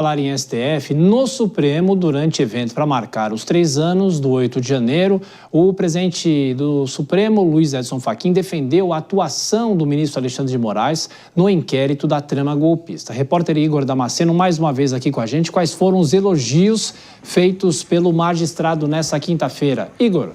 Falar em STF, no Supremo, durante evento para marcar os 3 anos do 8 de janeiro, o presidente do Supremo, Luiz Edson Fachin, defendeu a atuação do ministro Alexandre de Moraes no inquérito da trama golpista. Repórter Igor Damasceno, mais uma vez aqui com a gente, quais foram os elogios feitos pelo magistrado nessa quinta-feira? Igor.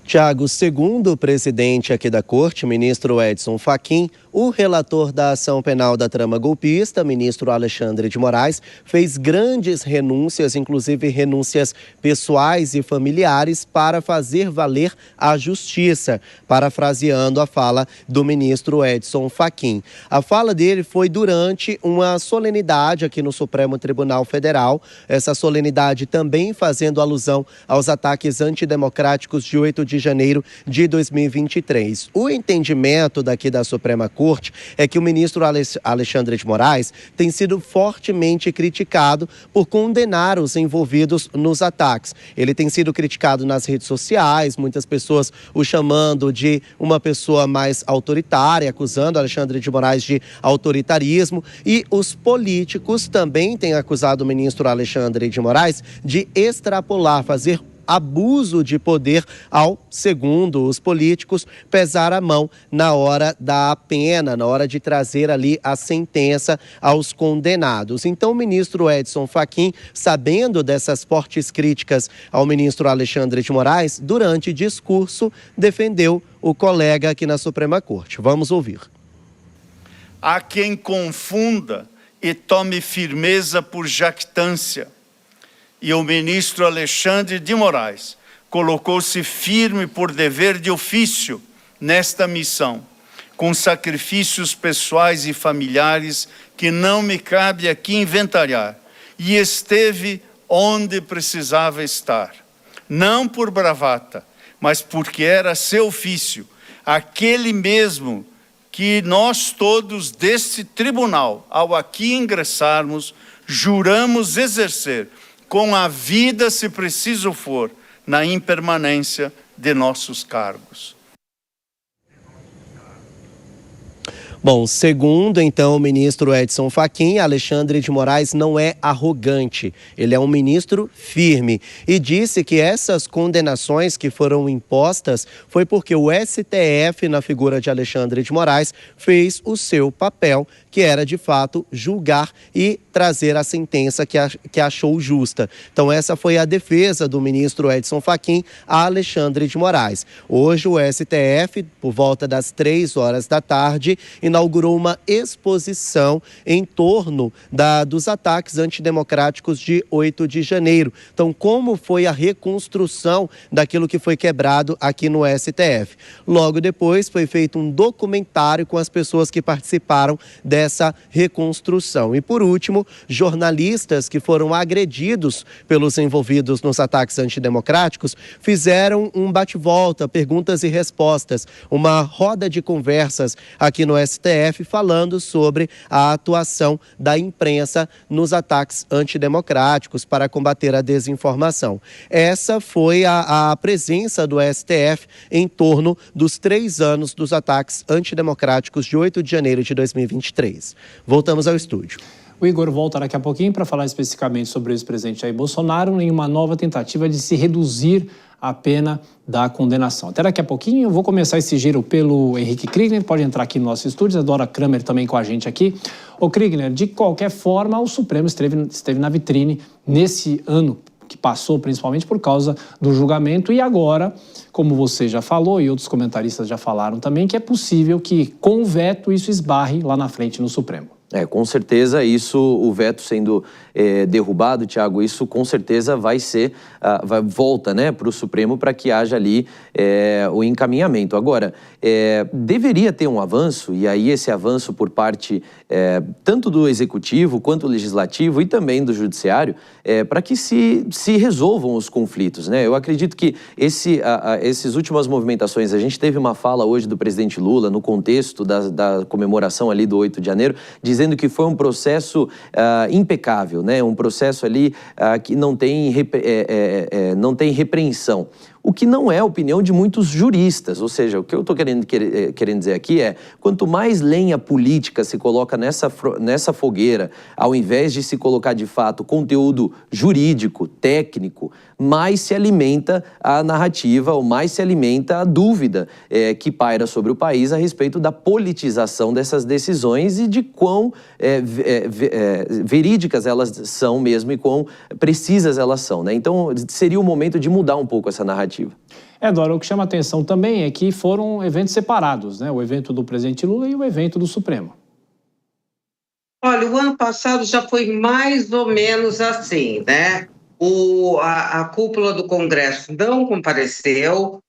Tiago, segundo o presidente aqui da Corte, ministro Edson Fachin, o relator da ação penal da trama golpista, ministro Alexandre de Moraes, fez grandes renúncias, inclusive renúncias pessoais e familiares, para fazer valer a justiça, parafraseando a fala do ministro Edson Fachin. A fala dele foi durante uma solenidade aqui no Supremo Tribunal Federal, essa solenidade também fazendo alusão aos ataques antidemocráticos de 8 de janeiro de 2023. O entendimento daqui da Suprema Corte é que o ministro Alexandre de Moraes tem sido fortemente criticado por condenar os envolvidos nos ataques. Ele tem sido criticado nas redes sociais, muitas pessoas o chamando de uma pessoa mais autoritária, acusando Alexandre de Moraes de autoritarismo, e os políticos também têm acusado o ministro Alexandre de Moraes de extrapolar, fazer abuso de poder ao, segundo os políticos, pesar a mão na hora da pena, na hora de trazer ali a sentença aos condenados. Então, o ministro Edson Fachin, sabendo dessas fortes críticas ao ministro Alexandre de Moraes, durante discurso, defendeu o colega aqui na Suprema Corte. Vamos ouvir. Há quem confunda e tome firmeza por jactância. E o ministro Alexandre de Moraes colocou-se firme por dever de ofício nesta missão, com sacrifícios pessoais e familiares que não me cabe aqui inventariar, e esteve onde precisava estar, não por bravata, mas porque era seu ofício, aquele mesmo que nós todos deste tribunal, ao aqui ingressarmos, juramos exercer com a vida, se preciso for, na impermanência de nossos cargos. Bom, segundo, então, o ministro Edson Fachin, Alexandre de Moraes não é arrogante, ele é um ministro firme e disse que essas condenações que foram impostas foi porque o STF, na figura de Alexandre de Moraes, fez o seu papel, que era, de fato, julgar e trazer a sentença que achou justa. Então, essa foi a defesa do ministro Edson Fachin a Alexandre de Moraes. Hoje, o STF, por volta das 3 horas da tarde, inaugurou uma exposição em torno dos ataques antidemocráticos de 8 de janeiro. Então, como foi a reconstrução daquilo que foi quebrado aqui no STF? Logo depois, foi feito um documentário com as pessoas que participaram dessa reconstrução. E, por último, jornalistas que foram agredidos pelos envolvidos nos ataques antidemocráticos fizeram um bate-volta, perguntas e respostas, uma roda de conversas aqui no STF falando sobre a atuação da imprensa nos ataques antidemocráticos para combater a desinformação. Essa foi a presença do STF em torno dos 3 anos dos ataques antidemocráticos de 8 de janeiro de 2023. Voltamos ao estúdio. O Igor volta daqui a pouquinho para falar especificamente sobre o ex-presidente Jair Bolsonaro em uma nova tentativa de se reduzir a pena da condenação. Até daqui a pouquinho eu vou começar esse giro pelo Henrique Kriegner, pode entrar aqui no nosso estúdio, a Dora Kramer também com a gente aqui. Ô Kriegner, de qualquer forma, o Supremo esteve na vitrine nesse ano que passou, principalmente por causa do julgamento, e agora, como você já falou e outros comentaristas já falaram também, que é possível que com o veto isso esbarre lá na frente no Supremo. Com certeza isso, o veto sendo derrubado, Tiago, isso com certeza vai ser, volta, né, para o Supremo para que haja ali o encaminhamento. Agora, deveria ter um avanço, e aí esse avanço por parte tanto do Executivo quanto do Legislativo e também do Judiciário, para que se resolvam os conflitos, né? Eu acredito que essas últimas movimentações, a gente teve uma fala hoje do presidente Lula no contexto da comemoração ali do 8 de janeiro, dizendo que foi um processo impecável, né? Um processo ali que não tem repreensão. o que não é a opinião de muitos juristas. Ou seja, o que eu estou querendo dizer aqui é, quanto mais lenha política se coloca nessa fogueira, ao invés de se colocar de fato conteúdo jurídico, técnico, mais se alimenta a narrativa, ou mais se alimenta a dúvida que paira sobre o país a respeito da politização dessas decisões e de quão verídicas elas são mesmo e quão precisas elas são, né? Então, seria o momento de mudar um pouco essa narrativa. Dora, o que chama atenção também é que foram eventos separados, né? O evento do presidente Lula e o evento do Supremo. Olha, o ano passado já foi mais ou menos assim, né? A cúpula do Congresso não compareceu,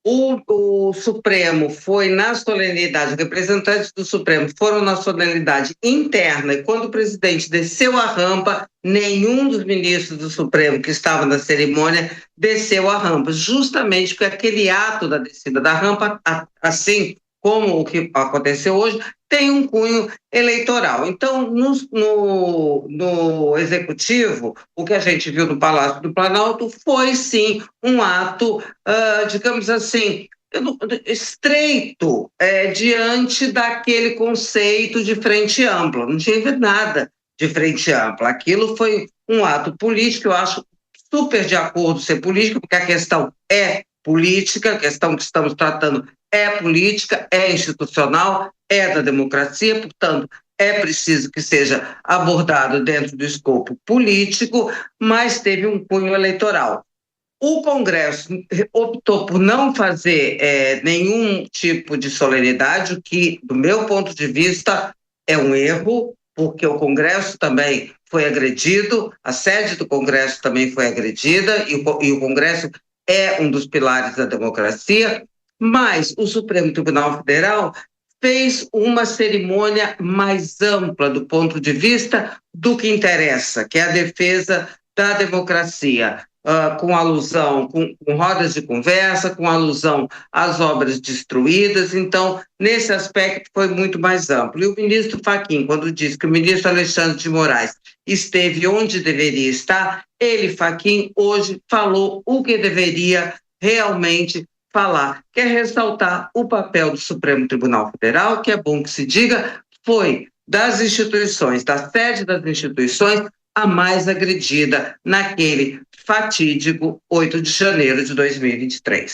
o Supremo foi na solenidade, representantes do Supremo foram na solenidade interna, e quando o presidente desceu a rampa, nenhum dos ministros do Supremo que estavam na cerimônia desceu a rampa, justamente porque aquele ato da descida da rampa, assim como o que aconteceu hoje, tem um cunho eleitoral. Então, no Executivo, o que a gente viu no Palácio do Planalto foi, sim, um ato, digamos assim, estreito diante daquele conceito de frente ampla. Não tinha nada de frente ampla. Aquilo foi um ato político, eu acho super de acordo ser político, porque a questão é política, a questão que estamos tratando é política, é institucional, é da democracia, portanto, é preciso que seja abordado dentro do escopo político, mas teve um cunho eleitoral. O Congresso optou por não fazer nenhum tipo de solenidade, o que, do meu ponto de vista, é um erro, porque o Congresso também foi agredido, a sede do Congresso também foi agredida, e o Congresso é um dos pilares da democracia, mas o Supremo Tribunal Federal fez uma cerimônia mais ampla do ponto de vista do que interessa, que é a defesa da democracia, com alusão, com rodas de conversa, com alusão às obras destruídas. Então, nesse aspecto, foi muito mais amplo. E o ministro Fachin, quando disse que o ministro Alexandre de Moraes esteve onde deveria estar, ele, Fachin, hoje falou o que deveria realmente falar, quer ressaltar o papel do Supremo Tribunal Federal, que é bom que se diga, foi das instituições, da sede das instituições, a mais agredida naquele fatídico 8 de janeiro de 2023.